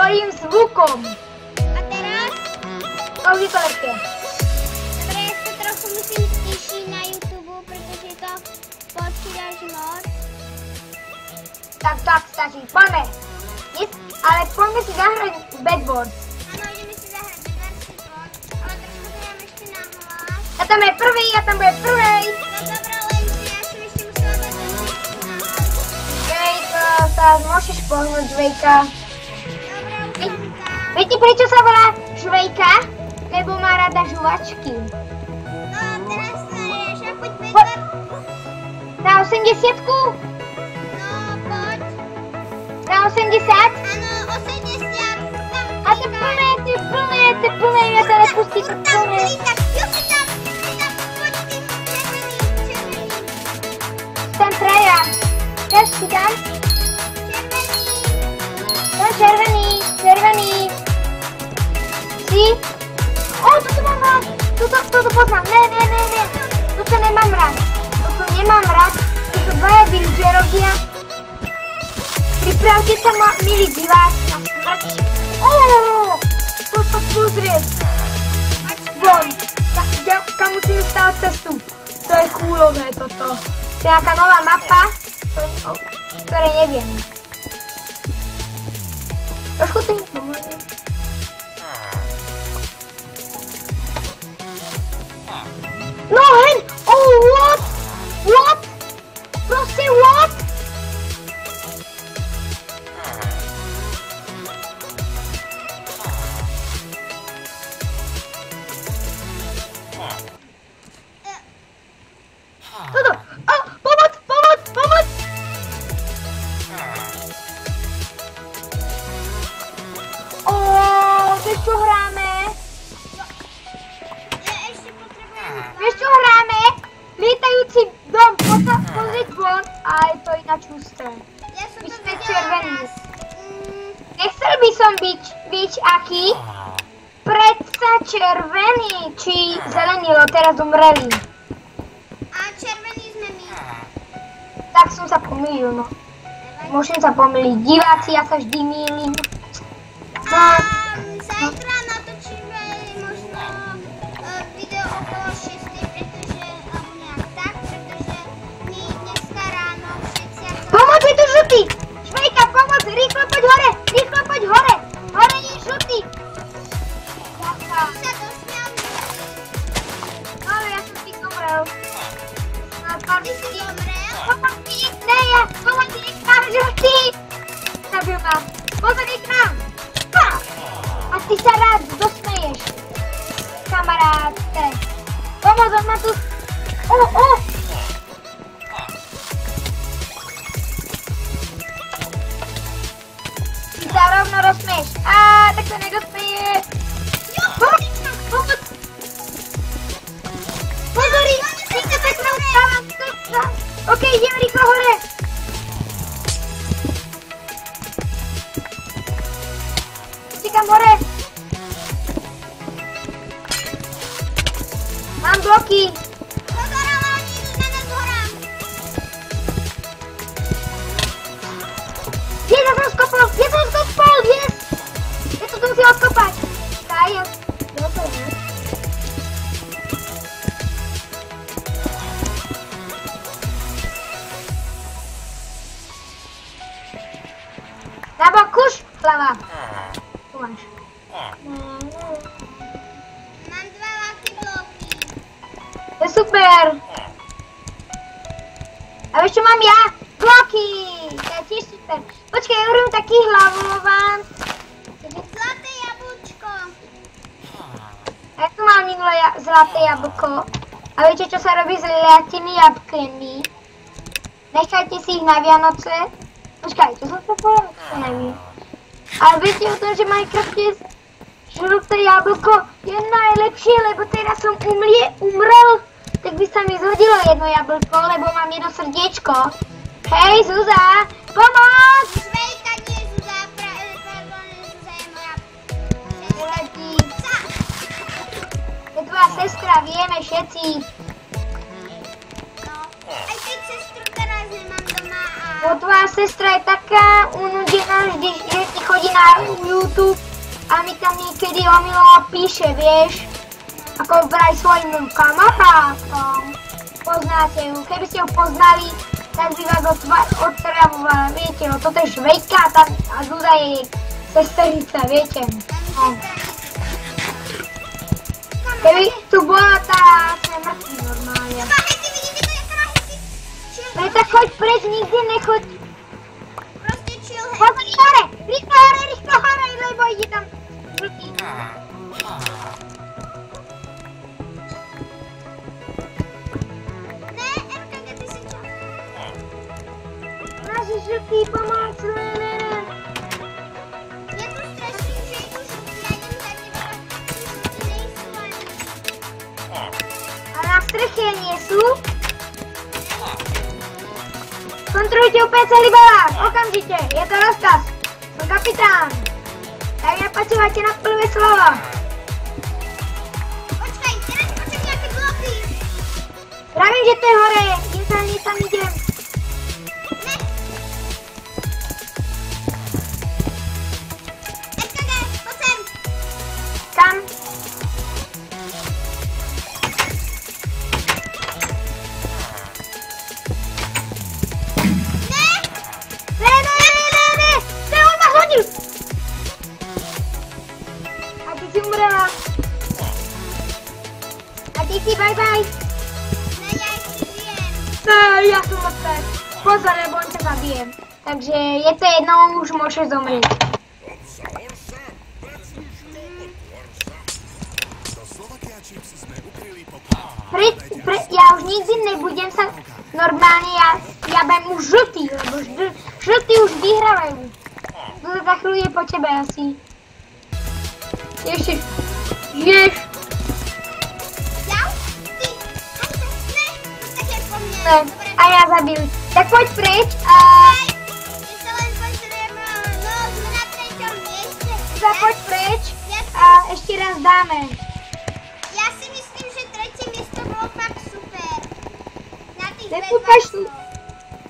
svojím zvukom. A teraz? To už je to lepšie. Dobre, ja sa trochu musím stišiť na YouTube, pretože to počuť až moc. Tak, stačí. Poďme. Ale poďme si zahrať Bed Wars. Áno, ideme si zahrať Bed Wars, ale trošku to dám ešte na hlas. Ja tam je prvý, ja tam bude prvej. No dobré, len ja som ešte musela dať na hlas. Žvejka, sa môžeš pohnúť, Žvejka. Dobre, už som tam. Viete, prečo sa volá Žvejka? Lebo má rada žuvačky. No, teraz rieš, a poď Bed Wars. Na 80-ku? No, poď. Na 80? Áno, 80. A to plné, ja sa nepustí, to plné. Tam traja. Teraz si tam? No, červený. Si? O, toto mám rád. Toto poznám. Ne. Toto nemám rád. Toto dvaja villagerovia. Pripravte sa, milí diváci, na smrť. To sa pozrieť. Von. Kam musíme stáť cestu. To je chúlové toto. To je nejaká nová mapa, ktorej neviem. Trošku to mi pomôže. No hen! Oh, what? What? Proste, what? Toto! Pomoc! Vieš čo hráme? Vieš čo hráme? Lietajúci dom, pozrieť von a je to ináč husté. My sme červení. Nechcel by som byť aký? Predsa červený, či zelený, lebo teraz umreli. A červený sme my. Tak som sa pomýlil, no. Môžem sa pomýliť. Diváci, ja sa vždy mýlim. Zajtra natočíme možno video okolo 6, pretože, alebo nejak tak, pretože my dneska ráno všetci ako... Pomoc, je tu žltý! Švejka, pomoc, rýchlo poď hore! Hore je žltý! Sa dosmial žltý. Ale ja som si zomrel. Ty si zomrel? Pomocník, tam žltý! Zabil ma. Pozor, k nám! A ty sa rád dosmeješ, kamarádce. Pomoc, on ma tu... Ty sa rovno rozsmeješ. Tak sa nedosmeje. Pomoc. Pozor, ty sa Petra ustávam. OK, idem rýchlo hore. Utíkam hore. Mám bloky. Pozor, ale oni idú na nás horám. Ja som skopol, yes! Ja to tu musím odkopať. Daj, ja to je. Na bok, kuš, hlava. Tu máš. Mám 2 lucky bloky. To je super. A vieš čo mám ja? Bloky. To je tiež super. Počkaj, ja urobím taký hlavován. Zlaté jablčko. Ja tu mám minulé zlaté jablko. A viete, čo sa robí s zlatými jablkami? Nechajte si ich na Vianoce. Počkaj, čo som sa povedal? To neviem. Ale viete o tom, že Minecraft je žlté jablko je najlepšie, lebo teraz som umrel, tak by sa mi zhodilo jedno jablko, lebo mám jedno srdiečko. Hej, Zuza, pomoc! Švejka, nie Zuza, pardon, Zuza je moja sestra. Je tvoja sestra, vieme všetci. No, aj keď sestru teraz nemám doma a... Bo tvoja sestra je taká unudená, že ti chodí na YouTube YouTube a mi tam niekedy omylom píše, vieš, ako vraj svojim kamarátom. Poznáte ju, keby ste ju poznali, tak by vás odtravovala, viete, no toto je Švejka a Zúza je jej sesterica, viete. No. Keby tu bola tá, sme mŕtvi normálne. No tak choď preč, nikde nechoď. Proste chill, hej. Pozri hore, rýchlo hore, lebo ide tam žltý. Ne, RKG, ty si čo? Náš žltý, pomoc, ne. Ja tu straším, že je tu žltý, ja idem za teba, žltý nejsú ani. A na streche nie sú? Kontrolujte úplne celý balák, okamžite, je to rozkaz. Som kapitán. Tak nepočúvajte na prvé slovo. Počkaj, teraz počuť nejaké bloky. Pravím, že to je hore, idem tam idem. Ne. RKG, poď sem. Kam? Ne, to on ma hodil. A ty si umrela. A ty si bye. Ne, ja ešte žijem. Ja som odpad. Pozor, lebo on ťa zabije. Takže je to jedno, už môže zomrieť. Ja už nikdy nebudem sa normálne, ja budem už žltý, lebo žltý už vyhrávajú. To za chvíľu je po tebe asi. Ježiš. Jau? Ty? Ne, tak je po mne. Ne, Dobre. a ja zabil. Tak poď preč a Ešte len potrebujem, no, sme na 3. mieste. poď preč Ja a ešte raz dáme. Ja si myslím, že 3. miesto bolo fakt super. Na tých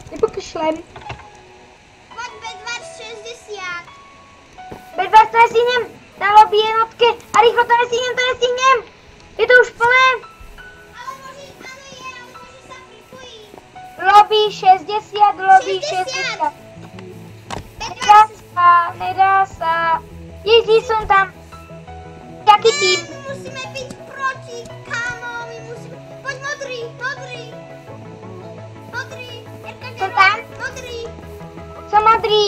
Nepokašlem. Poď Bedwars 60. Bedwars to nestíhnem, na lobby jednotke a rýchlo to nestihnem. Je to už plné. Ale môže, áno je, ale môže sa pripojiť. Lobby 60, lobby 60. Bedwars, Nedá sa. Ježí, som tam. Jaký tým? my musíme byť proti, kámo, my musíme... Poď modrý, RKG, Som tam? modrý. Som modrý.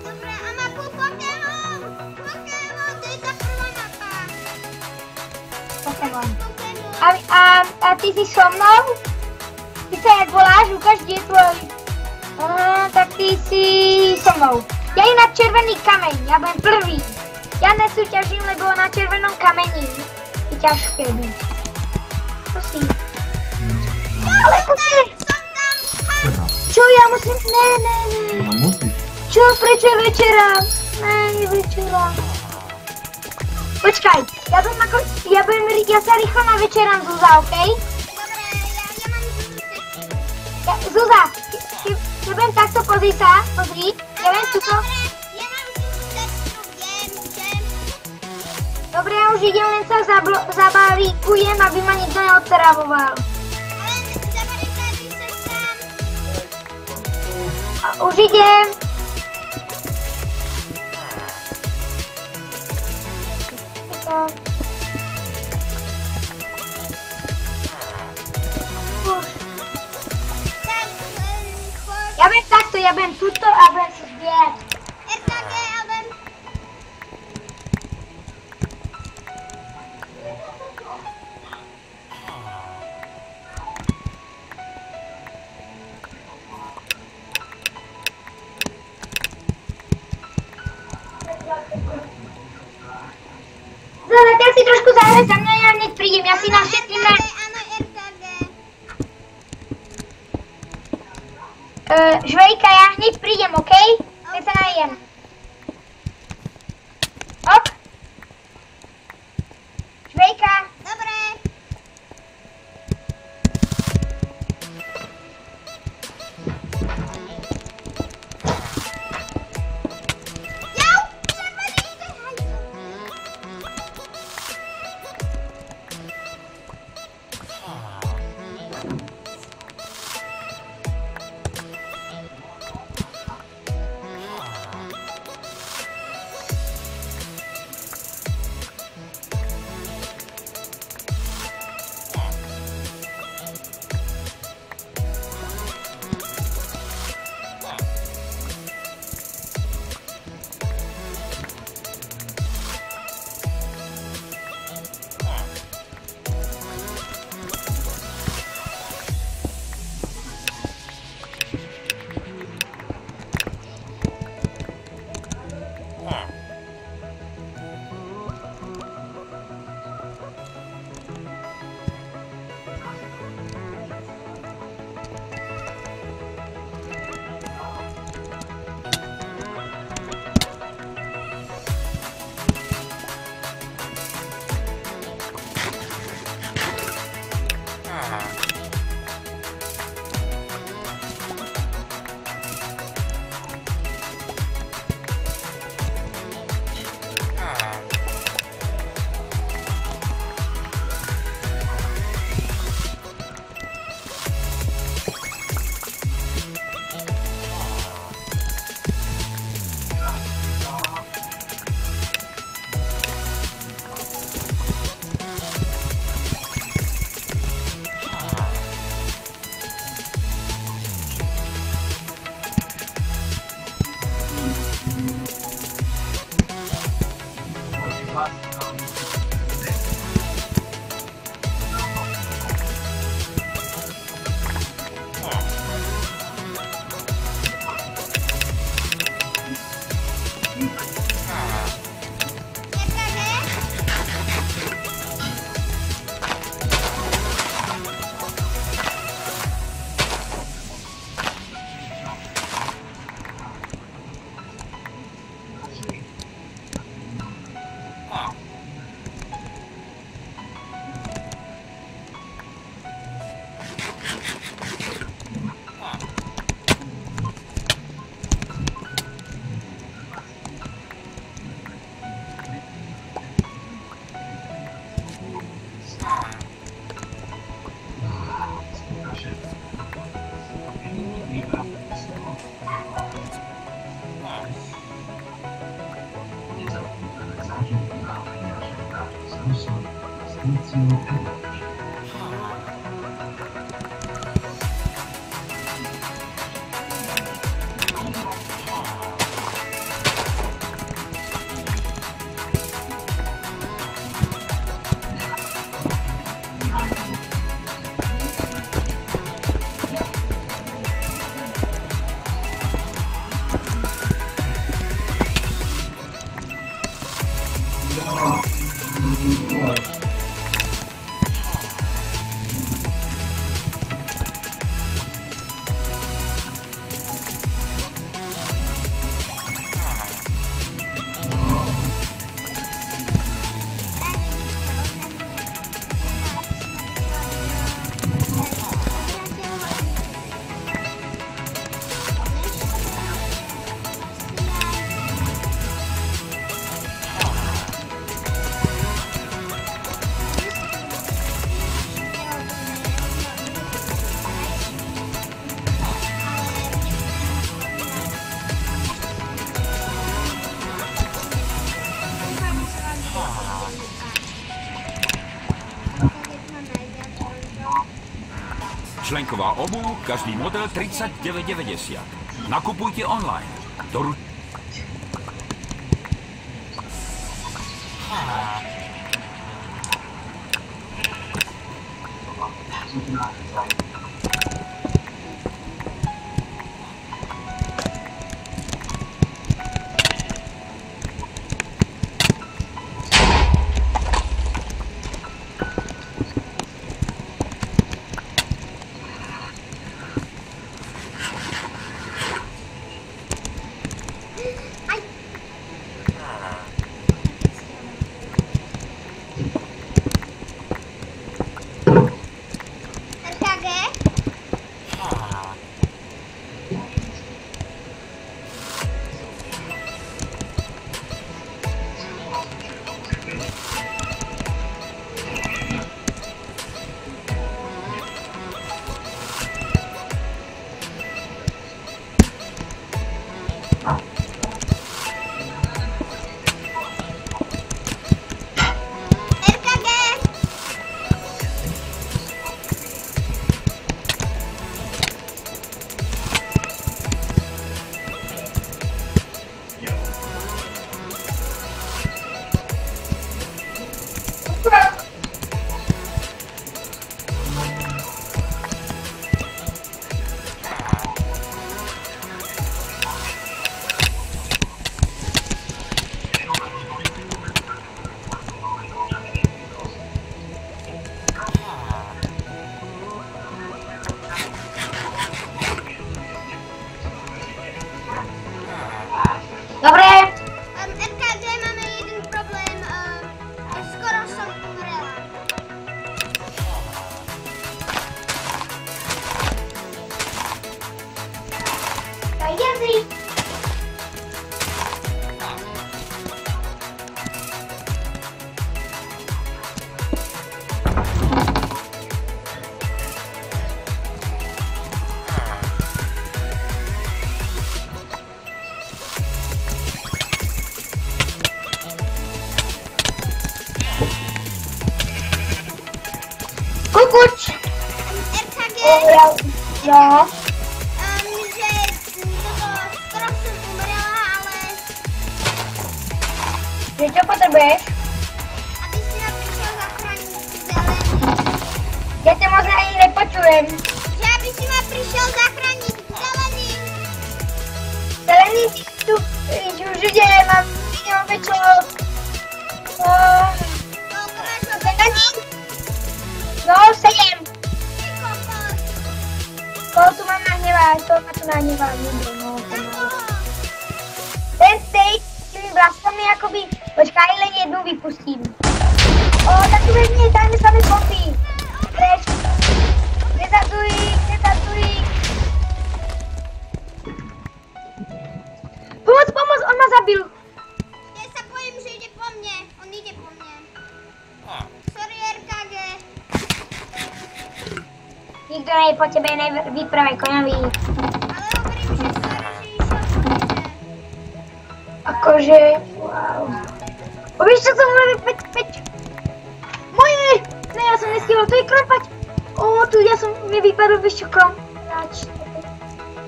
Dobre, a má Pokémon, to je tá prvá mapa. Pokémon. Pokémon. A ty si so mnou? Ty sa jak voláš? Ukáž, kde je tvoj. Tak ty si so mnou. Ja idem na červený kameň, ja budem prvý. Ja nesúťažím, lebo na červenom kameni je ťažké byť. To si. Ale počkej. Som tam, Čo, ja musím? Ne. No musíš. Čo, prečo je večera? Ne, je večera. Počkaj, ja sa rýchlo navečerám, Zúza, okej? dobre, ja mám žltú. Zúza, ja budem takto, pozri sa, pozri. Ja budem tuto. Dobre, ja mám žltú textru, idem. Dobre, ja už idem, len sa zabalíkujem, aby ma nikto neodtravoval. Ale zabarikádí sa sám. Už idem. Už. Tak, choď. Ja budem takto, ja budem tuto a budem sa zbierať. RKG, Alben. Zúza, tak si trošku zahraj za mňa, ja hneď prídem, ja si našetrím na... Áno, RKG. Žvejka, ja hneď prídem, okej? Keď sa najem. Ok? Žvejka, Dobre. Jau, červený, Členková obuv, každý model 39,90. Nakupujte online. Dobre, RKG, máme jeden problém, skoro som umrela. to jazdy. Kukuč. RKG, Jo. že skoro som umrela, ale Že čo potrebuješ? Ja ťa moc ani nepočujem. Že aby si ma prišiel zachrániť zelený. Zelený si tu, už ide, mám ovečok. Koľko máš ovečok? No, 7. Ty kokos. Koho tu mám nahnevať? To ma tu nahnevá. No, Na koho? ten stej s tými blaskami akoby... Počkaj, len jednu vypustím. Tak tu vezmi, dajme sami bomby. Preč. Nezatuj. Pomoc, on ma zabil. Ja sa bojím, že ide po mne. On ide po mne. Sorry, RKG. Nikto nie je po tebe, vypravaj koňavý. Ale hovorím, že sorry, že išiel po mne. Akože, wow. Vieš čo som hovoril, peď. Moje! Ne, ja som nestihol, to je krompať. Tu ja som, mi vypadol, vieš čo, krompať.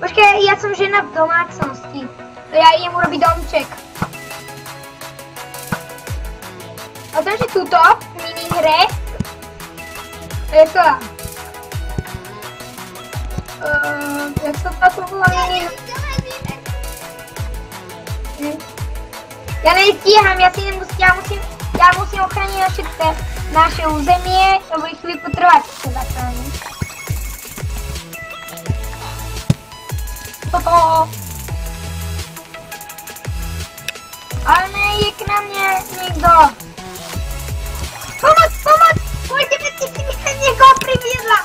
Počkaj, ja som žena v domácnosti. Ja idem urobiť domček. A to, že túto v minihre je to jak to táto bola minihra? Ja nestíham, ja musím ochrániť naše územie, to bude chvíľku trvať, čo zachrániť. Toto. Ale nejde k na mne nikto. Pomoc! Pojďte, si mi sem niekoho priviedla.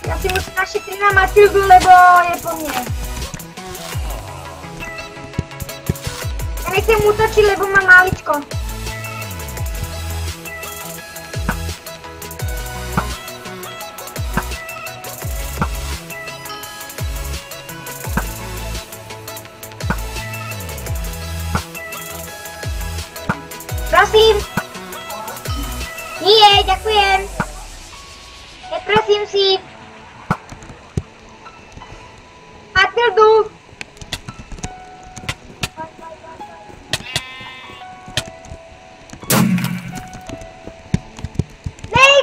Ja si musím našetriť na Matildu, lebo je po mne. Ja nechcem útočiť, lebo mám maličko. Prosím. Nie, ďakujem. Neprosím si. Matildu. Nej!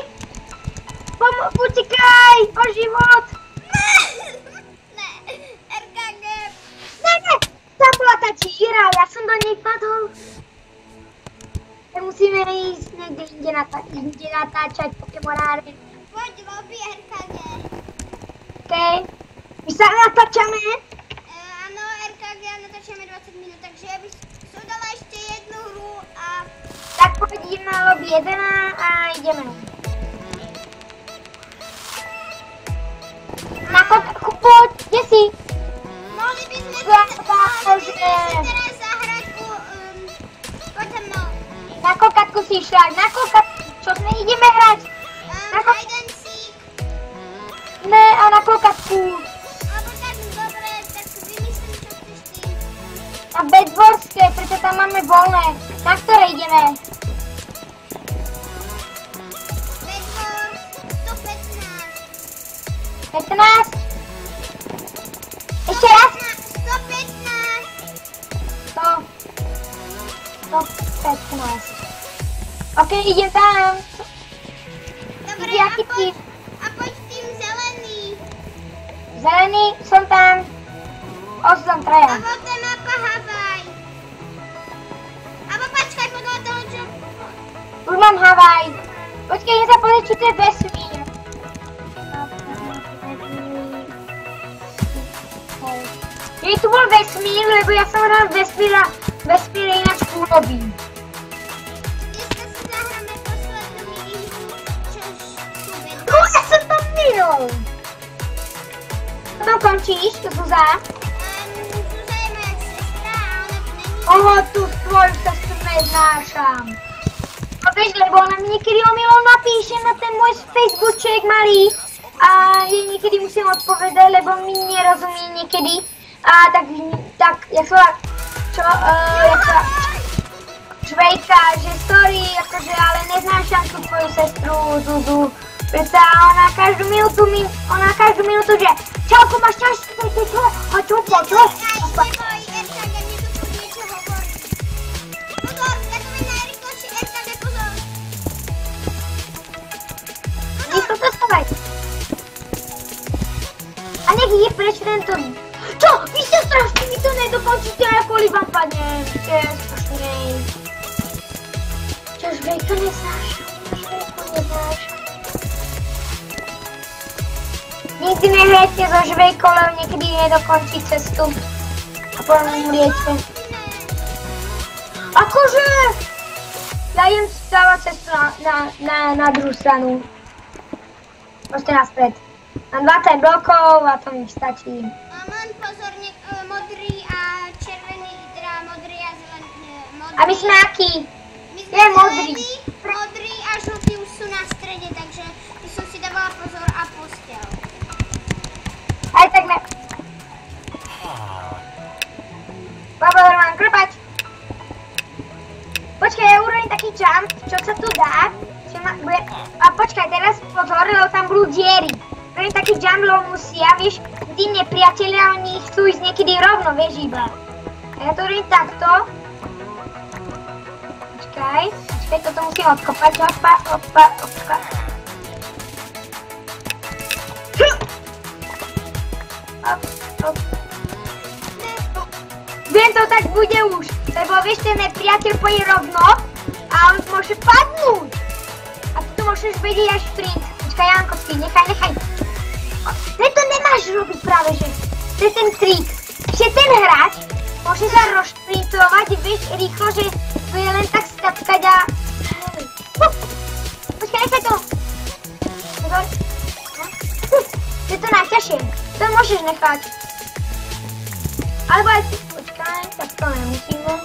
Utekaj! O život! Ne, RKG. Ne! Tam bola tá číra, ja som do nej padol. Musíme ísť niekde inde natáčať Pokémonáre. Poď, lobby RKG. Okej. My sa natáčame? Áno, RKG natáčame 20 minút, takže ja by som dala ešte jednu hru a... Tak poď idem na lobby 1 a ideme. Na kokatku, poď, kde si? Mohli by sme si teraz zahrať poď za mnou. Na kokatku si išla, na kokatku, čo sme ideme hrať? Hide and seek. Ne, a na kokatku. Alebo tak, dobre, tak vymyslím, čo chceš ty. Na Bedvorské, preto tam máme voľné. Na ktoré ideme? Bedwars 115. 15? Ešte raz? 115. Ok, idem tam. Dobre, Ja chytím. a poď tým zelený. Zelený, som tam. Som A traja. voľte mapa Havaj. Abo počkaj, podľa toho, čo... Už mám Havaj. Počkej, idem sa pozrieť, či to je vesmír. Jej tu bol vesmír, lebo ja som hral vesmír je ináč úlobí. Dneska si zahráme poslednú minihru, čož sú vedľa. No, ja som tam minul. Potom končíš, Zuzá? Zuzá je moja sestra a ona tu není. Tu tvoju sestru neznášam. A vieš, lebo ona mi niekedy omylom napíše na ten môj Facebookček malý a jej niekedy musím odpovedať, lebo mi nerozumie niekedy. A tak, jak sa Švejka, že sorry, akože, ale neznášam tú tvoju sestru Zuzu. Predsa ona každú minútu, že čauko, máš šťastie, čo? A čo? Neboj, RKG, mi tu niečo hovorí. Pozor, ja to na rýchlosti, RKG, pozor. ešte tento... Čo? Vy ste strašný, vy to nedokončíte, ako li vám padne. Vy ste strašný. Čož vej to neznášam. Nikdy nehrajte so žvejkou, lebo niekedy nedokončí cestu. A potom umriete. Akože? Ja idem stávať cestu na druhú stranu. Proste naspäť. Mám 20 blokov a to mi stačí. Mám pozorne modrý a červený, teda modrý a zelený. A my sme aký? My sme Je modrý. Modrý a žltý už sú na strede, takže by som si dávala pozor a postel. Aj tak ne... Pozor, mám krpač. Počkaj, ja urobím taký jump, čo sa tu dá. A počkaj, teraz pozor, lebo tam budú diery. Urobím taký jump, lebo musia, vieš, tí nepriatelia, oni chcú ísť niekedy rovno, vieš, iba. A ja to urobím takto. Počkaj, toto musím odkopať, opa. Viem, to tak bude už, lebo vieš, ten nepriateľ pôjde rovno a on môže padnúť. A ty tu môžeš vedieť až sprint. Počkaj, Janko, ty, nechaj. To nemáš robiť práve, že to je ten trik. Že ten hráč môže sa rozšprintovať, vieš, rýchlo, že to je len tak stapkať a... Počkaj, nechaj to. To je to najťažšie. To môžeš nechať. Alebo aj ty, počkaj, tak to nemusíme.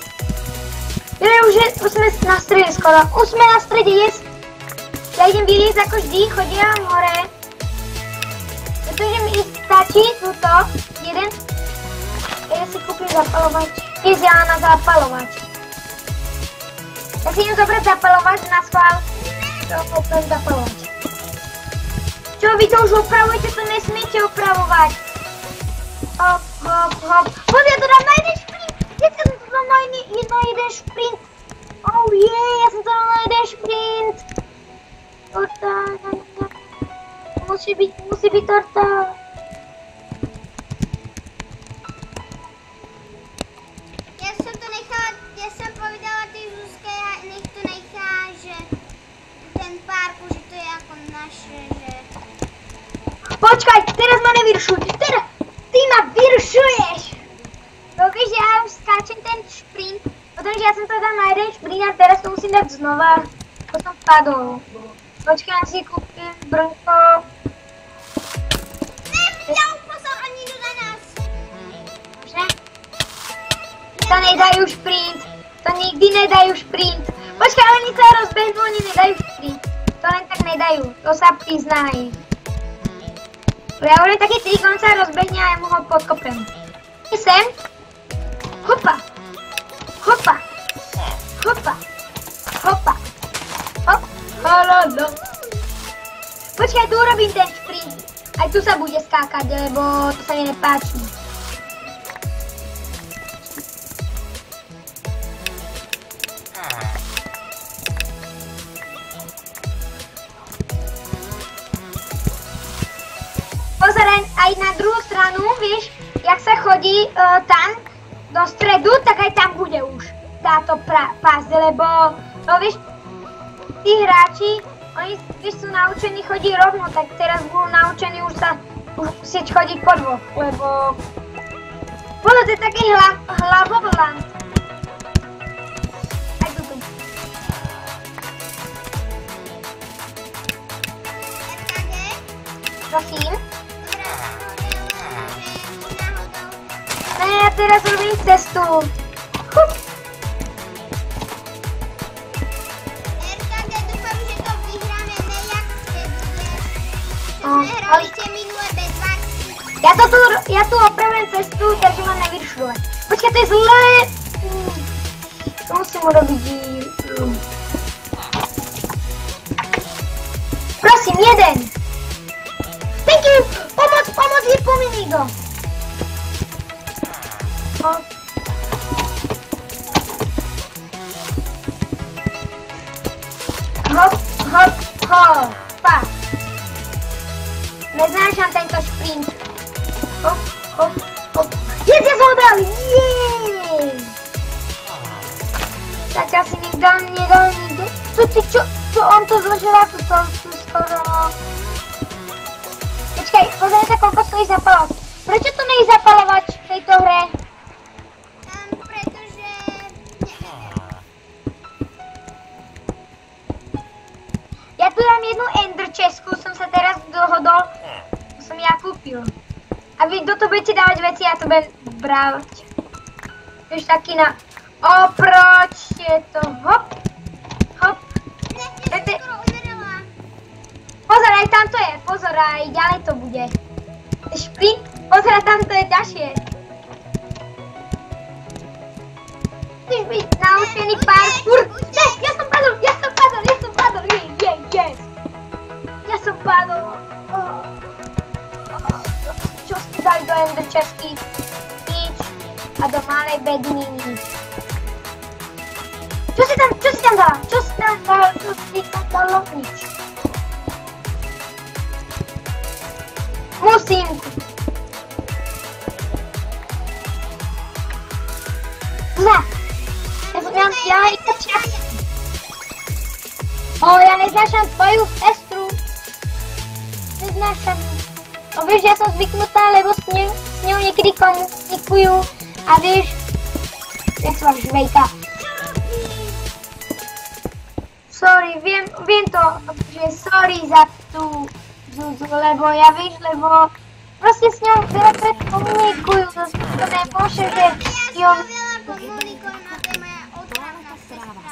Už sme na strede skoro. Už sme na strede, yes. Ja idem vyliezť ako vždy, chodím hore. Pretože mi stačí túto, jeden. Ja si kúpim zapalovač. Yes, ja mám na zapalovač. Ja si idem zobrať zapalovač na schvál. To kúpim zapalovač. Čo, vy to už opravujete, to nesmiete opravovať. Hop. Poď, ja to dám na jeden šprint. Dneska som to dal na jeden šprint. Oh yeah, ja som to dal na jeden šprint. Torta. Musí byť torta. Ja som povedala tej Zuzke, nech to nechá, že ten parku, že to je ako naše, že... Počkaj, teraz ma nevyrušuj. Ty ma vyrušuješ. No vieš, ja už skáčem ten šprint, pretože ja som to dal na jeden šprint a teraz to musím dať znova, ako som padol. Počkaj, ja si kúpim brnko. Pozor, oni idú na nás. Že? To nedajú šprint. To nikdy nedajú šprint. Počkaj, oni sa rozbehnú, oni nedajú šprint. To len tak nedajú, to sa priznaj. Ja hovorím taký trik, on sa rozbehne a ja mu ho podkopem. Sem. Hopa. Halalo. Počkaj, tu urobím ten šprint. Aj tu sa bude skákať, lebo to sa mi nepáči. Pozeraj, aj na druhú stranu, vieš, jak sa chodí tam do stredu, tak aj tam bude už táto pásť, lebo, vieš, tí hráči, oni vieš, sú naučení chodiť rovno, tak teraz budú naučení už musieť chodiť po dvoch, lebo to je taký hlavovlant. Aj tu. Prosím. Ne, ja teraz robím cestu. RKG, dúfam, že to vyhráme nejak vtedy. Sme hrali tie minulé B2. Ja tu opravujem cestu, takže ma nevyrušuje. Počkaj, to je zlé. To musím urobiť. Prosím, jeden. Thank you. Pomoc, vypomíni to. Hop. Pa. Neznášam tento šprint. Hop, hop. Ja som ho dal! Jej! Tak asi nedal nikto. Čo on to zložila? Tu skoro... Počkaj, pozrieme sa, koľko stojí zapalovač. Prečo to nie je zapalovač v tejto hre? Pretože... Ja tu dám jednu Ender chestku, som sa teraz dohodol, som ja kúpil. A vy do toho budete dávať veci, ja to budem brať. Vieš, taký na... Oproč je to, hop, hop. Pozor, aj tamto je, pozor, aj ďalej to bude. Šprint, pozor, tamto je ťažšie. Chceš byť naučený parkour? Ne, ja som padol, yes! Ja som padol. Čo si dali do Ender chestky? Nič. A do malej bedniny. Čo si tam dala? Čo si tam dalo? Nič. Musím. Zna. Ja neznášam tvoju sestru. Neznášam. No vieš, ja som zvyknutá, lebo s ňou niekedy komunikujú. A vieš, jak som žvejka. Sorry, viem to, že sorry za tú Zuzu, lebo ja vieš, lebo proste s ňou veľa komunikujú, to nemôže, že jo...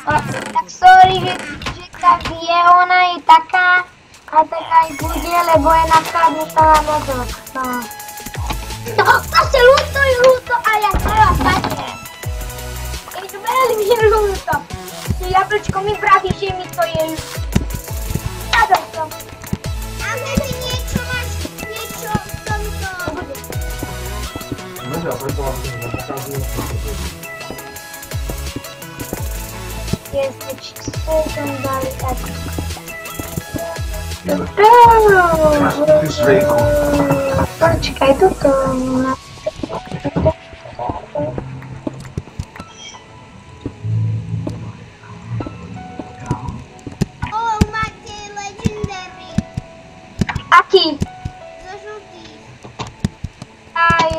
Tak sorry, že tak je, ona je taká a tak aj bude, lebo je nakladnutá na mozog. No, proste ľúto a ja páčne. Je to veľmi ľúto. Jablčko mi vraví, že mi to je ľúto. Jadol som. Ale ty niečo máš, niečo v tomto. Dobre, a preto vám to pokazujem. Som dali tak. Ty svejko. Počkaj, tuto. Máte legendary. Aký? Zo žltých. Aj...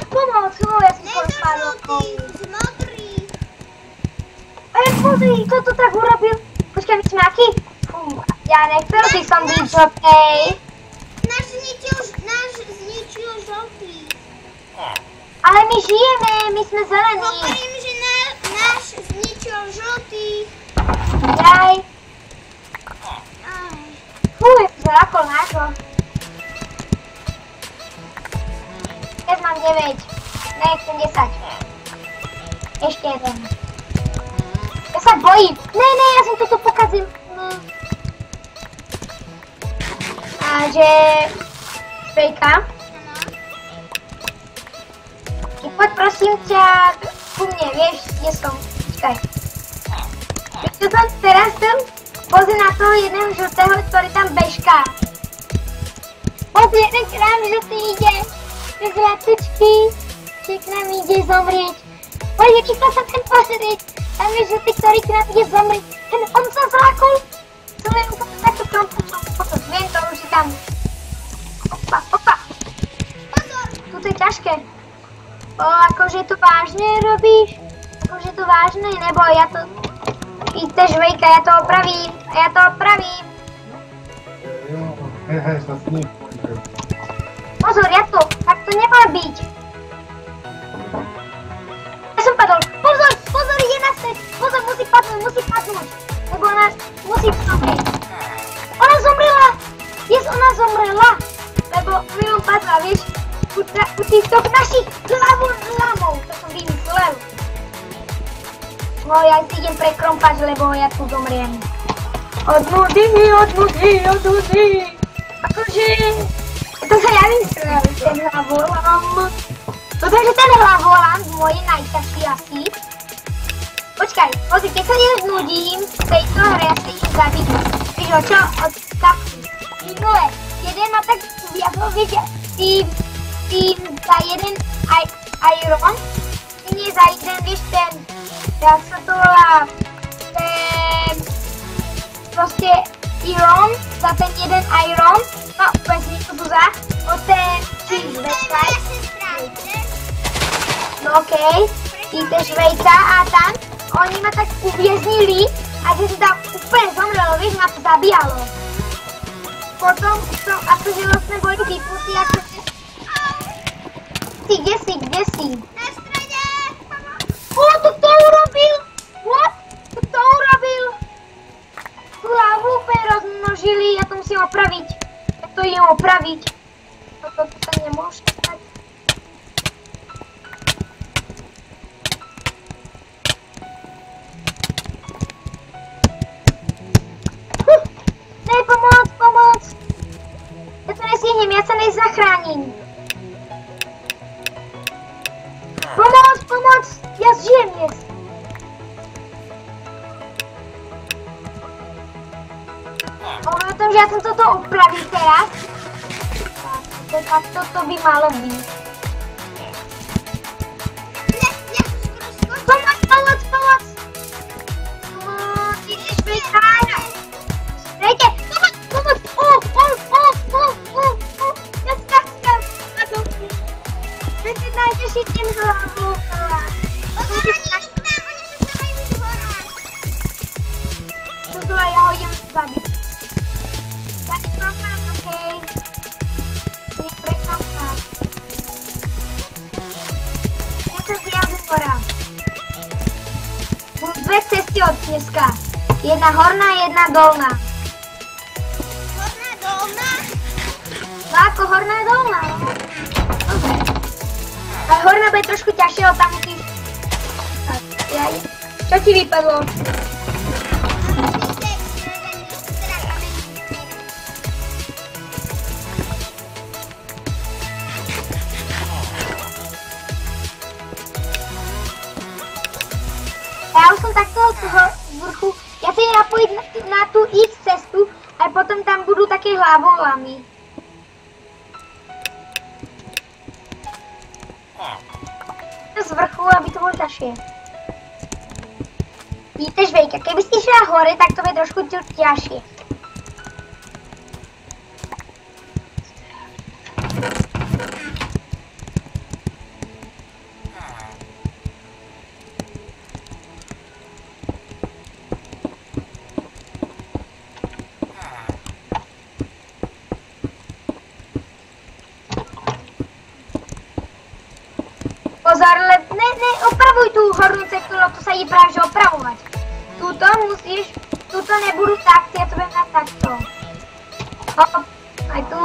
Pomoc, ja som skôr Ne spadol. zo žltých, z modrých. Pozri, kto to tak urobil? Počkaj, my sme aký? Fú, ja nechcel by som byť žltej. Náš zničil žltý. Ale my žijeme, my sme zelení. Hovorím, že náš zničil žltý. Jaj. Aj. Fú, ja som zrakol nášho. Teraz mám 9. Nechcem 10. Ešte jeden. Ja sa bojím. Ne, ja som toto pokazil. A že... Švejka. Poď prosím ťa ku mne, vieš, kde som. Počkaj. Vieš, čo som teraz tam? Pozri na toho jedného žltého, ktorý tam bežká. Pozri, jeden k nám žltý ide. Bez zlatučky. Že k nám ide zomrieť. Poď, chytla sa ten pozrieť. Tam je žltý, ktorý k nám ide zomrieť. On sa zlákol. Som len úplne takto krompučom. Potom, viem to, už je tam. Opa. Pozor. Tuto je ťažké. Akože to vážne robíš? Akože to vážne? Nebo ja to... Víte, žvejka, ja to opravím. Hej, sa s ním. Pozor, ja to... Tak to nemá byť. Ja som padol. Pozor, ide na svet. Pozor, musí padnúť. Lebo ona musí zomrieť. Ona zomrela. Ona zomrela. Lebo mi padla, vieš? U týchto našich hlavov, to som vymyslel. No ja si idem prekrompať, lebo ja tu zomriem. Od nudy. Akože... To sa ja vymyslel, ten hlavolám. Pretože ten hlavolám môj je najťažší asi. Počkaj, pozri, keď sa nudím v tejto hre, ja sa idem zabiť. Víš o čo? Od kaktu. Minule, jeden ma tak viazol, vieš, Tým za jeden iron, nie za jeden, víš ten, jak sa to volá, ten, proste iron, za ten jeden iron, no úplne si to zúza, o ten cheese website. No okej, i te Švejca a tam, oni ma tak uvěznili a že si tam úplne zomrelo, víš, ma to zabíjalo. Potom som, akože vlastne boli vypnutí, akože... Kde si? Na strane! O, to urobil! What? To urobil! Tu lávu úplne rozmnožili, ja to musím opraviť. Ja to idem opraviť. Toto sa nemôže stať. Ne, pomoc! Ja to nestihnem, ja sa nezachránim. Pomoc! Ja zžijem dnes. Hovorím o tom, že ja som toto opravil teraz. Tak toto by malo byť. Pomoc! Ideš vykára. Dajte, pomoc! Ja skáčam. Dajte, šitím z hlavu. Toto ja ho idem zabiť. Tak profán, okej. Neprechám. Ja sa zjavím hora. Budú dve cesty od dneska. Jedna horná, jedna dolná. Horná, dolná? No ako horná je dolná, no. Dobre. Ale horná bude trošku ťažšie, ale tam musíš... Tak, čo ti vypadlo? Ja už som takto z vrchu, ja sa idem napojiť na tú ich cestu, a potom tam budú také hlavolamy. Z vrchu, aby to bolo ťažšie. Víte, Žvejka, keby ste šla hore, tak to bude trošku ťažšie. Pozor, opravuj tú hornú cestu, lebo to sa ide práve že opravovať. Tuto nebudú takty, ja to budem mať takto. Hop, aj tu.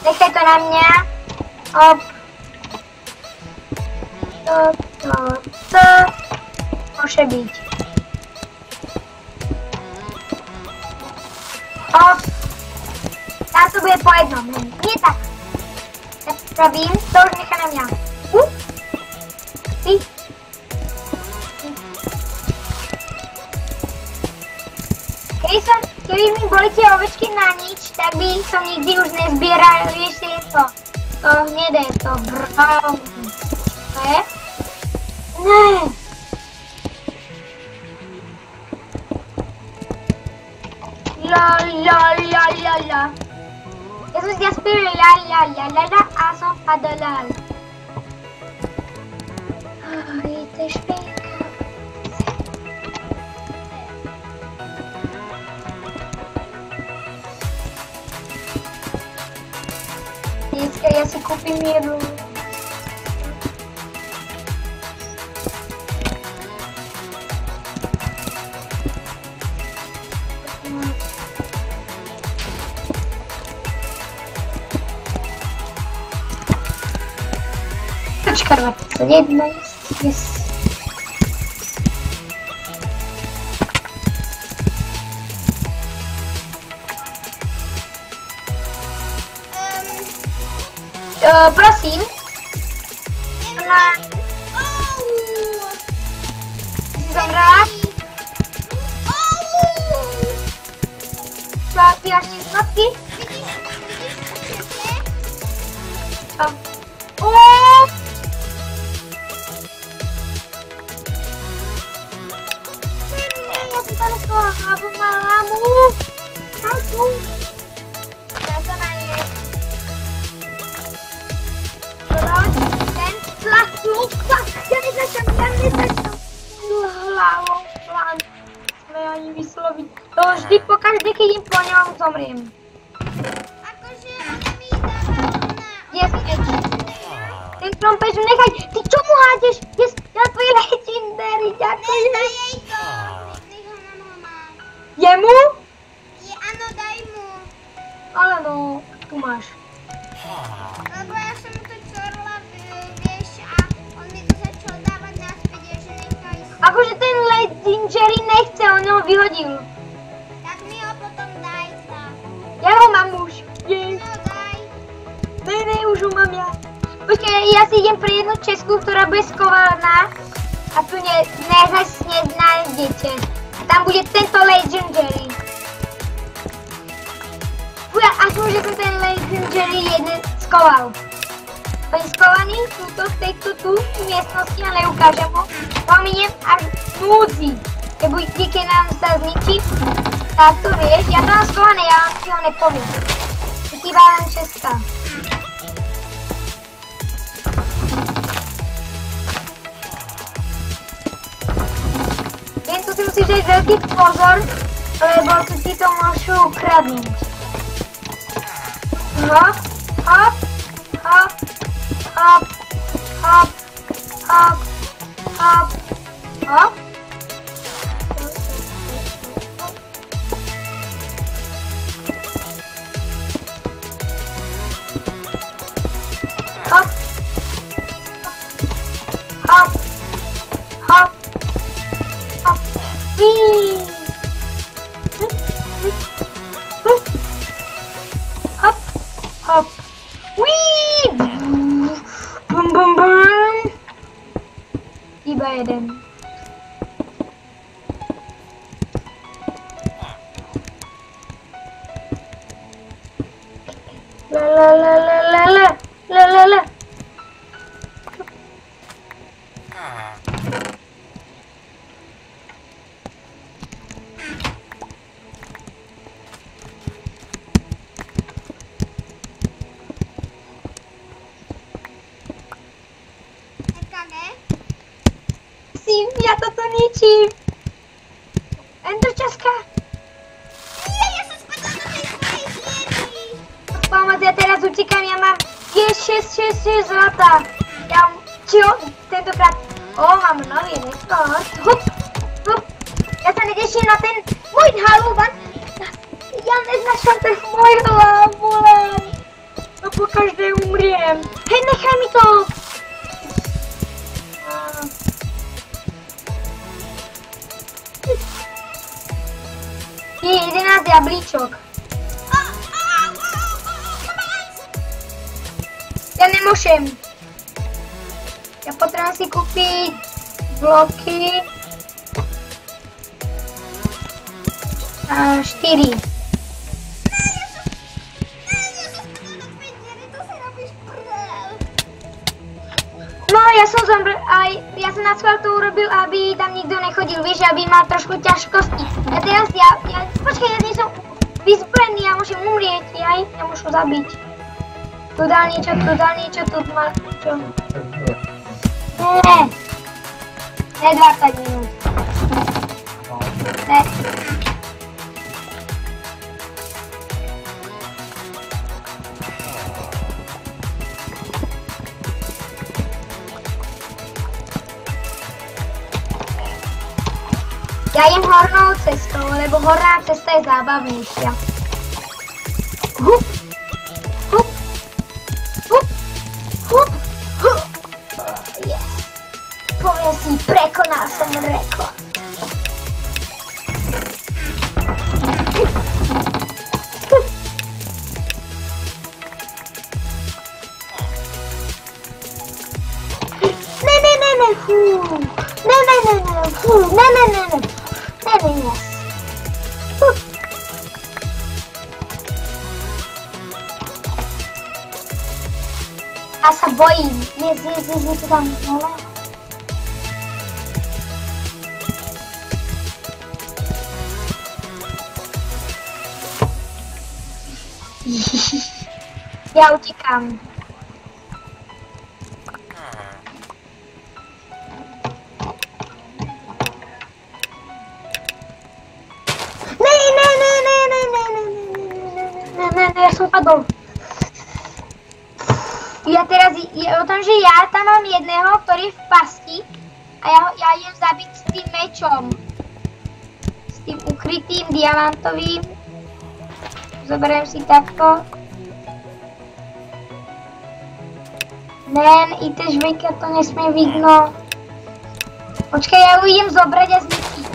Nechaj to na mňa. Hop. To môže byť. Hop. Tam to bude po jednom, nie tak. Ja to spravím, to už nechá na mňa. Ty. Keby mi boli tie ovečky na nič, tak by som nikdy už nezbieral, vieš, to hnedé, to brown. To je? Ne. La. Ja som si zaspieval la a som padolal. Víte, Švejka. Dneska ja si kúpim jednu. Počkaj, 21, yes. Prosím. Zomrela? Ty máš jednotky? Aku malamu. Aku. Biasa naik. Terus dan lupa. Jangan disesam. Lalo, plán. Sme ani vysloviť. To vždy po každej, keď im poňom, zomriem. Akože ona mi dávala na... Yes, ten trompeč nechaj. Ty čo mu hádeš? Yes, ja tvoj legendary, ďakujem. Nedaj jej to. Nech ho nám ho má. Jemu? Áno, daj mu. Ale no, tu máš. Lebo ja som mu to čorla, vieš, a on mi to začal dávať naspäť, že nechaj si. Akože ten legendary nechce, on ho vyhodil. Tak mi ho potom daj sa. Ja ho mám už. Yes. No daj. Ne, už ho mám ja. Počkej, ja si idem pre jednu českú, ktorá bude skovaná. A tu nájdete. Tam bude tento legendary. Aspoň, že som ten legendary jeden skoval. On je skovaný túto, v tejto tu miestnosti a neukážem ho. Pominiem až núdzi. Keď nám sa zničí, tak to vieš. Ja to mám skované, ja vám si ho nepoviem. Vytýva len česká. Jen tu si musíš dať veľký pozor, lebo tu ti to môžu ukradnúť. Hop, hop, hop, hop, hop, hop, hop, hop. Hop, hop, hop, hop, wee. Hop, hop, wee. Bum, bum, bum. Iba jeden. La la la la la la la la la. Ja toto ničím. Ender Česká. Ja som spadla do tej svojej diery. Pomoc, ja teraz utíkam, ja mám 6 zlata. Ja čo? Tentokrát. Mám nový rekord. Hup, hup. Ja sa neteším na ten môj halúban. Ja neznašam ten môj halúban. No po každej umriem. Hej, nechaj mi to. Je 11 jablíčok. Ja nemôžem. Ja potrebujem si kúpiť bloky. 4. No, ja som zomrel, aj ja som na schvál to urobil, aby tam nikto nechodil, vieš, aby mal trošku ťažkosti. Ja teraz, počkaj, ja nie som vyzbrojený, ja môžem umrieť, ja môžem zabiť. Tu dal niečo, tu mal čo. Ne 20 minút. Ne. Ja idem hornou cestou, lebo horná cesta je zábavnejšia. Hup, hup, hup, hup, hup. Yes. Poviem si, prekonal som rekord. Ne, fú. Ne. Yes. Ja sa bojím. Yes, to tam. Já utíkám. Ne, já jsem padl. Ja teraz je o tom, že ja tam mám jedného, ktorý je v pasti a ja idem zabiť s tým mečom. S tým ukrytým diamantovým. Zoberiem si takto. Ne, i té žvejka to nesmie vidno. Počkaj, ja ju idem zobrať a zničiť.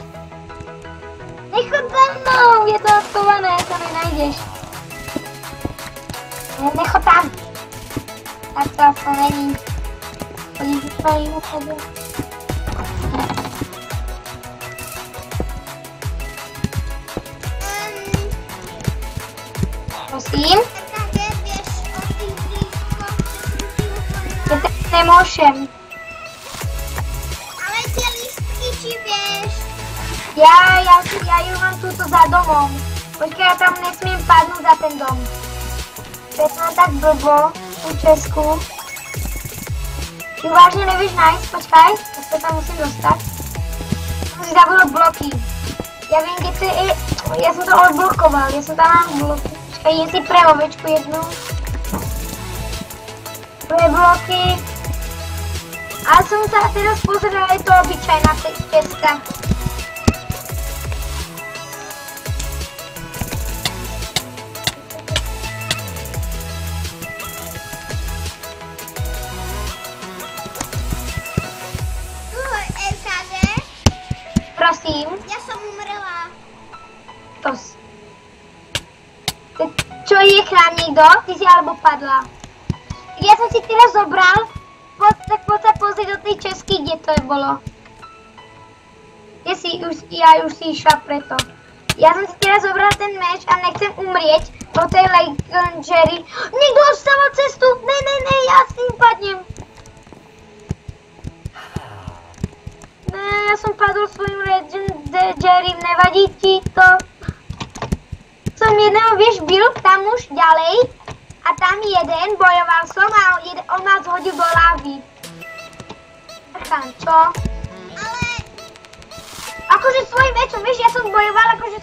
Nechod za mnou, je to schované, to nenajdeš. Ne, nechod tam. Tak to aspoň není. Chodíš vypalí na sebe. Prosím? Ja teď nemôžem. Ale tie lístky či vieš? Ja ju mám túto za domom. Počkaj, ja tam nesmiem padnúť za ten dom. To je tam tak blbo. V Česku. Ty vážne nevieš nájsť? Počkaj, ja sa tam musím dostať. Som si zabudol bloky. Ja viem, kde to je. Ja som to odblokoval, ja som tam mám bloky. Počkaj, idem si pre ovečku jednu. Pre bloky. Ale som sa teraz pozrela, je to obyčajná Česka. Prosím. Ja som umrela. Čo je k nám niekto? Ty si alebo padla. Ja som si teraz zobral, tak poď sa pozrieť do tej Česky, kde to bolo. Ja už si išla preto. Ja som si teraz zobral ten meč a nechcem umrieť po tej Legendary. Niekto ostáva cestu! Ne, ja s tým padnem. Ja som padol svojim Legendarym, nevadí ti to? Som jedného, vieš, byl tam už ďalej a tam jeden, bojoval som a on ma zhodil do lávy. Prchám, čo? Ale... Akože svojim mečom, vieš, ja som bojoval, akože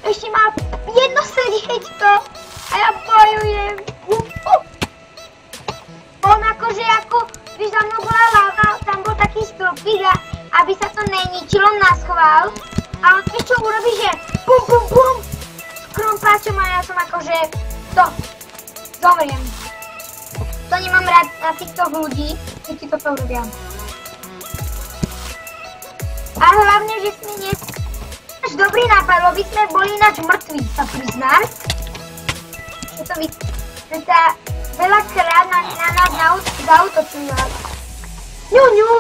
ešte mal jedno srdiečko a ja bojujem. On akože vieš, za mnou bola láva, tam bol taký stropík a aby sa to neničilo na schvál. A on vieš čo urobí, že bum bum bum s krompáčom a ja som akože zomriem. To nemám rád na týchto ľudí, že ti toto urobia. A hlavne, že sme až dobrý nápad, lebo by sme boli ináč mŕtvi, sa priznám. Že sa veľakrát na nás zautočujú. Ňuňu!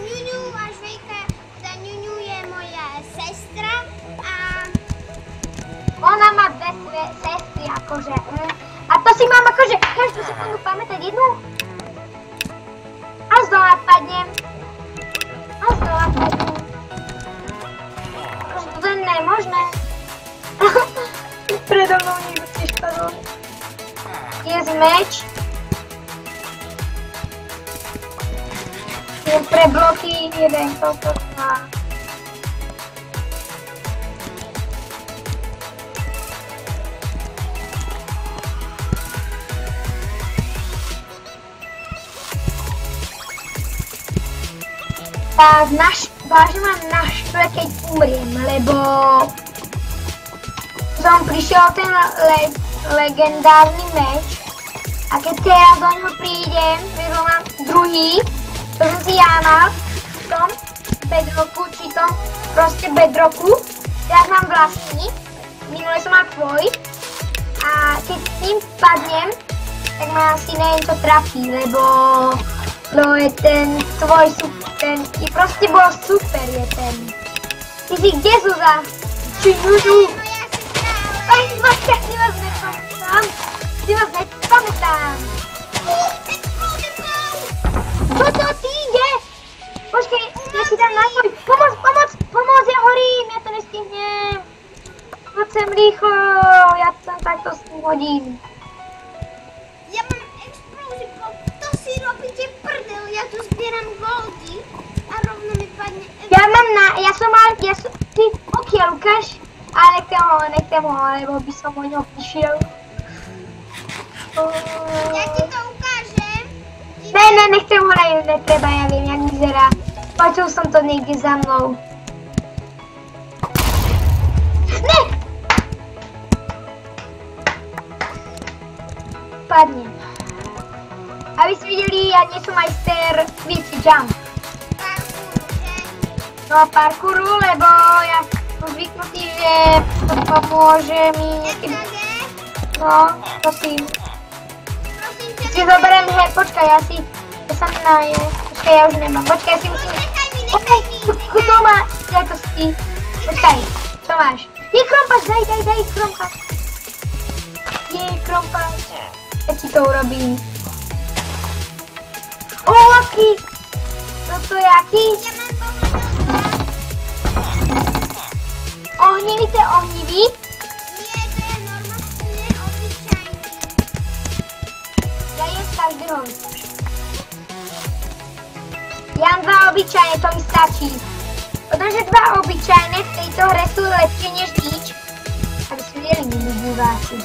Ňuňu a Žvejka, tá Ňuňu je moja sestra a... Ona má dve sestry, akože. A to si mám akože každú sekundu pamätať jednu. A znova padnem. Akože to je nemožné. Predo mnou niekto tiež padol. Je meč. Je pre bloky jeden, toto má. Tak vážne ma naštve, keď umriem, lebo som prišiel ten legendárny meč a keď teraz do ňoho prídem, lebo mám druhý, to som si ja mal v tom bedrocku, či tom proste bedrocku, teraz mám vlastný, minule som mal tvoj a keď s ním padnem, tak ma asi neviem čo trafí, lebo je ten tvoj ten proste bol super, je ten. Ty si kde, Zuza? Či Juju? Moja sestra, Aj, Matka, ty vás nepamätám. Čo to ty ide? Počkej, ja si dám nápoj. Pomoc, ja horím, ja to nestihnem. Poď sem rýchlo, ja tam takto s tým hodím. ja som... Ty, pokiaľ Lukáš? Ale nechcem ho, lebo by som o ňo prišiel. Ja ti to ukážem. Ne, nechcem ho, netreba, ja viem, jak vyzerá. Počul som to niekde za mnou. Ne! Padne. Aby ste videli, ja nie som majster, viete, jump. No parkouru, lebo ja som zvyknutý, že to pomôže mi niekedy. No, prosím. Si zoberiem, hej, počkaj, ja sa najem. Počkaj, ja už nemám. Počkaj, ja si musím... Kto má? Jak to si? Počkaj, čo máš? Je krompáč, daj krompáč. Je krompáč. Ja ti to urobím. O, aký? Toto je aký? Ohnivý? Nie, to je normálne obyčajný. Ja jem z každého. Ja mám 2 obyčajné, to mi stačí. Pretože 2 obyčajné v tejto hre sú lepšie než nič. Aby ste videli, milí diváci.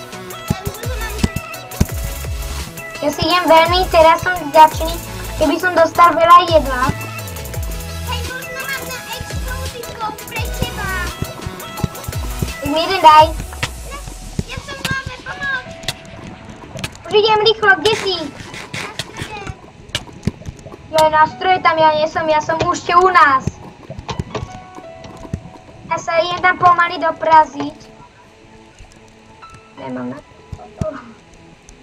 Ja si jem veľmi, teraz som vďačný, keby som dostal veľa jedla. Hej, možno mám na explozíkov pre teba. Tak mi jeden daj. Ja som máme pomoc. Už idem rýchlo, kde si? Ja nástroje tam ja nie som, ja som už u nás. Ja sa idem tam pomaly dopraziť. Nemám na to.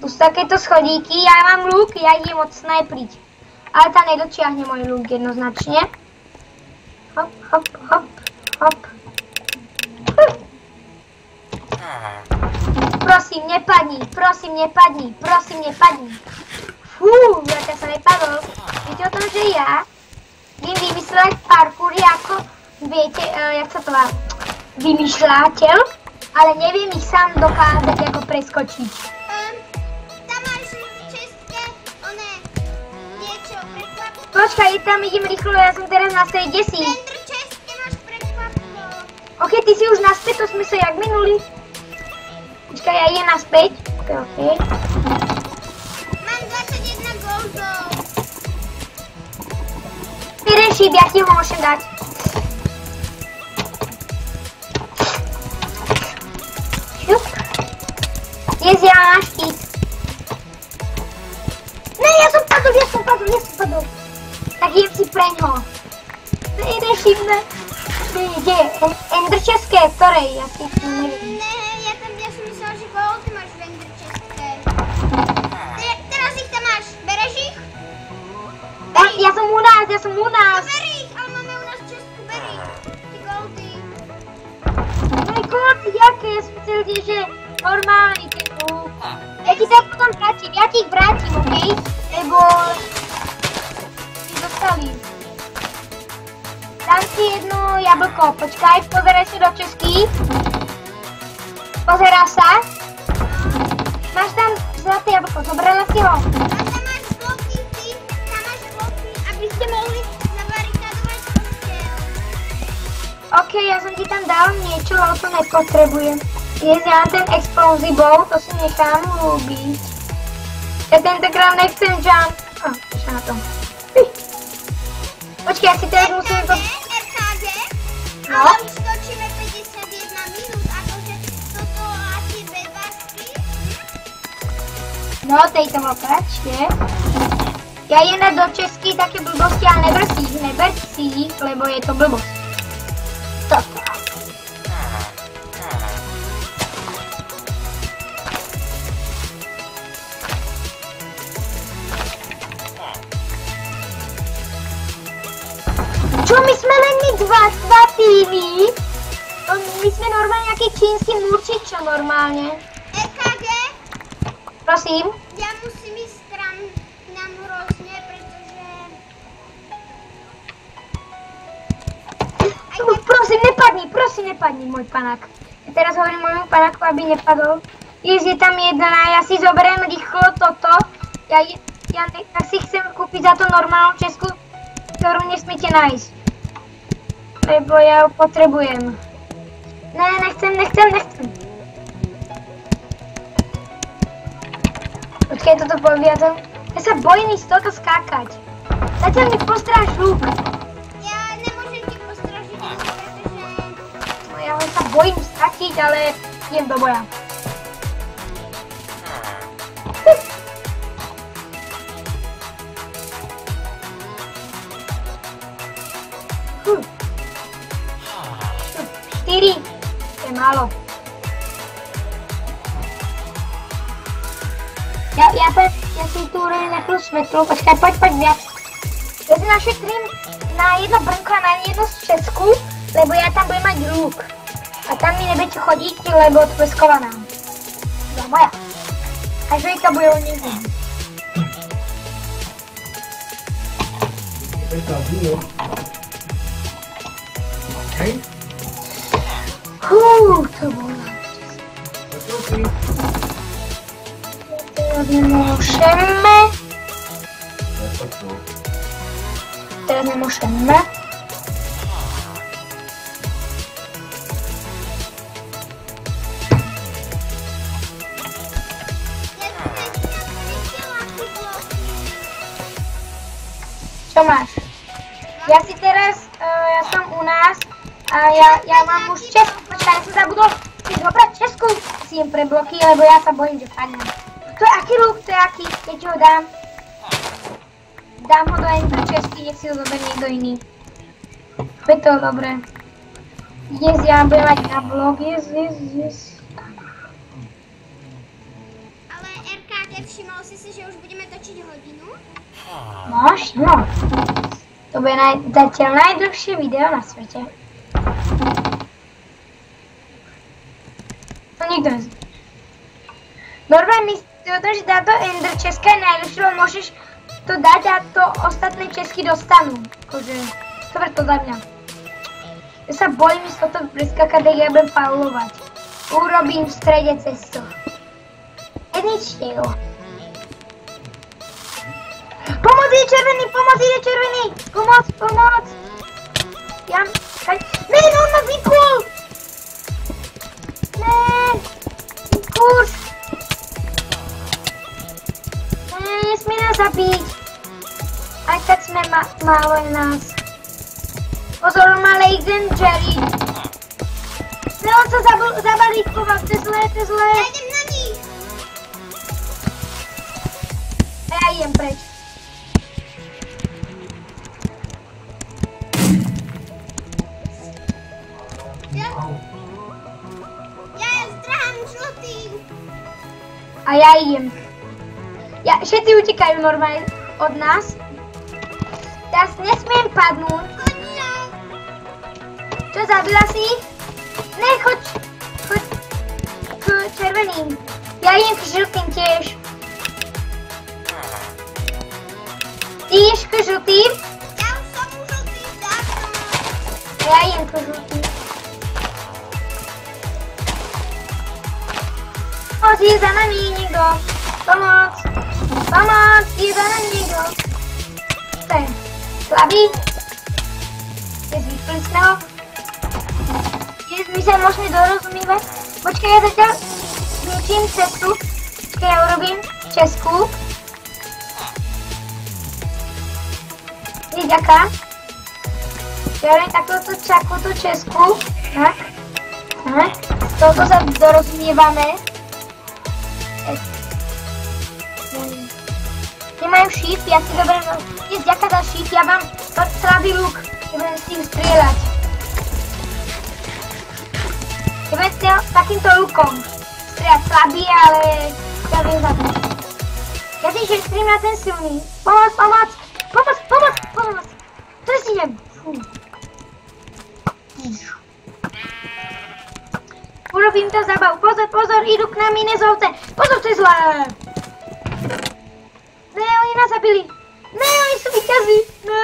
Tu sú takéto schodíky, ja mám lúk, ja idem od snajpriť. Ale tá nedočiahne môj lúk jednoznačne. Hop, hop, hop, hop. Prosím, nepadni. Fú, ja sa nepadol. Viete o tom, že ja viem vymysľať parkour ako, viete, jak sa to má, vymýšľateľ, ale neviem ich sám dokázať ako preskočiť. Tam máš v čestke, niečo prekvapko. Počkaj, tam idem rýchlo, ja som teraz naspäť, kde si? Vendr čestke máš prekvapko. Ok, ty si už naspäť, to sme sa jak minuli. Počkaj, ja idem naspäť. Ok. Mám 21 goldov. Jeden šíp, ja ti ho môžem dať. Šup. Jest, ja máš štít. Ne, ja som padol. Tak idem si preňho. Jeden šíp, ne. Kde je? Ender české, ktorej? Ja si to neviem. Ne, ja som myslela, že goldy máš vendr čestke. Teraz ich tam máš, bereš ich? Ja som u nás. Beri ich, ale máme u nás čestku, beri. Ty goldy. Môj kód, jaké? Ja som chcel, že normálny ten lúk. Ja ti to potom vrátim, ja ti ich vrátim, okej? Lebo... si dostali. Dám si jedno jablko, počkaj, pozeraj si do česky. Pozerá sa. Máš tam zlaté jablko, zobrala si ho. A tam máš bloky, aby ste mohli zabarikádovať postel. Ok, ja som ti tam dal niečo, ale to nepotrebujem. Ja mám ten explosible, to si nechám ľúbiť. Ja tentokrát nechcem jump. Čo na to? Počkej, ja si teraz musím... RKG, No. ale už točíme 51 minút, akože toto asi bedvarsky. No, tejto opačne. Ja idem do česky také blbosti, ale neber si ich, lebo je to blbosť. Toto. Čo, my sme len my dva týmy? My sme normálne nejaký čínsky murčík, čo normálne. RKG, Prosím. ja musím ísť nám hrozne, pretože... Prosím, nepadni, môj panák. Ja teraz hovorím môjmu panáku, aby nepadol. Je tam jedna, ja si zoberiem rýchlo toto. Ja si chcem kúpiť za to normálnu česku, ktorú nesmiete nájsť. lebo ja ho potrebujem. Ne, nechcem. Počkej, toto povie to. Ja sa bojím ísť toto skákať. Zatiaľ mi postráž lúk. Ja nemôžem ti postražiť, pretože... No ja sa bojím stratiť, ale idem do boja. Štyri. To je málo. Ja si tu nechrú svetlo. Počkaj, poď viac. Ja si našetrím na jedno brnko a na jedno z Česku, lebo ja tam budem mať lúk. A tam mi nebudete chodiť, lebo to je skovaná. To moja. A žojka bude u nej. To bolo. Teraz nemôžeme. Čo máš? Ja si teraz, ja som u nás a ja mám už Česku. Počkaj, ja som zabudol si zobrať Česku. Si jem pre bloky, lebo ja sa bojím, že padnem. To je aký lúk, to je aký, keď ho dám. Dám ho do Ender Česky, nech si ho zoberie niekto iný. Je to dobré. Yes, ja budem mať na blok, yes. Ale RKT, všimol si, že už budeme točiť hodinu? No. To bude zatiaľ najdlhšie video na svete. To nikto nezná. Normálne myslíte o tom, že táto Ender Česká je najdlhšie, lebo môžeš to dať a to ostatné Česky dostanú. Akože, dobre to za mňa. Ja sa bojím ísť toto preskakať, tak ja budem faulovať. Urobím v strede cestu. Jedničte ho. Pomoc, ide červený! Pomoc! Ja... Ne, on ma vypul! Ne! Kurs! Ne, nesmí nás zabiť. Aj tak sme málo nás. Pozor, on má legendary. Ne, on sa zabalíkoval, to je zlé. Ja idem na nich! A ja idem preč. Ja zdráham žlutým. A ja idem. Všetci utekajú normálne od nás. Teraz nesmiem padnúť. Čo, zabila si ich? Ne, choď k červeným. Ja idem k žltým tiež. Ty ideš k žltým? Ja už som u žlutých dávno. Ja idem k žltým. Pomoc, je za nami niekto. Pomoc, je za nami niekto. To je slabý. Vypli sme ho. My sa môžeme dorozumievať. Počkaj, ja zatiaľ zničím cestu. Počkaj, ja urobím Česku. Je ďaká. Ja urobím takúto Česku. Tak. S touto sa dorozumievame. Nemajú šíp, ja si doberiem. Je ďaká za šíp, ja mám slabý luk. Ja budem s tým strieľať. Ja budem s takýmto lukom strieľať slabý, ale ja viem zabiť. Ja si šetrím na ten silný. Pomoc! Trestím! Urobím to zabavu. Pozor, idú k nám iné žlté. Pozor, to je zlé. Ne, oni nás zabili. Ne, oni sú víťazi. Ne.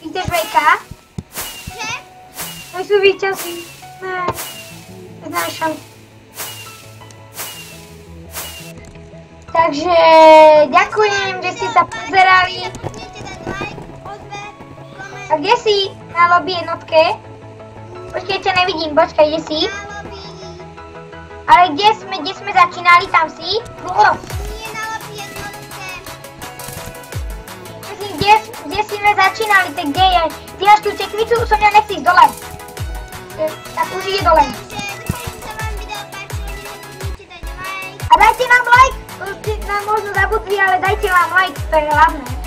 Víte, Žvejka? Že? Oni sú víťazi. Ne. Neznášam. Takže ďakujem, že ste sa pozerali. Nepomínajte dať like, odber, koment. A kde si? Na lobby jednotke? Počkej, ťa nevidím, počkaj, kde si? Na lobby. Ale kde sme začínali, tam si? Nie na lobby jednotke. Myslím, kde sme začínali, tak kde je? Ty máš tú tekvicu, som ja nechci ísť dole. Tak už ide dole. Takže dúfam, že sa vám video páčilo, nezabudnite dať like. A dajte nám like! To ste nám možno zabudli, ale dajte nám like, to je hlavné.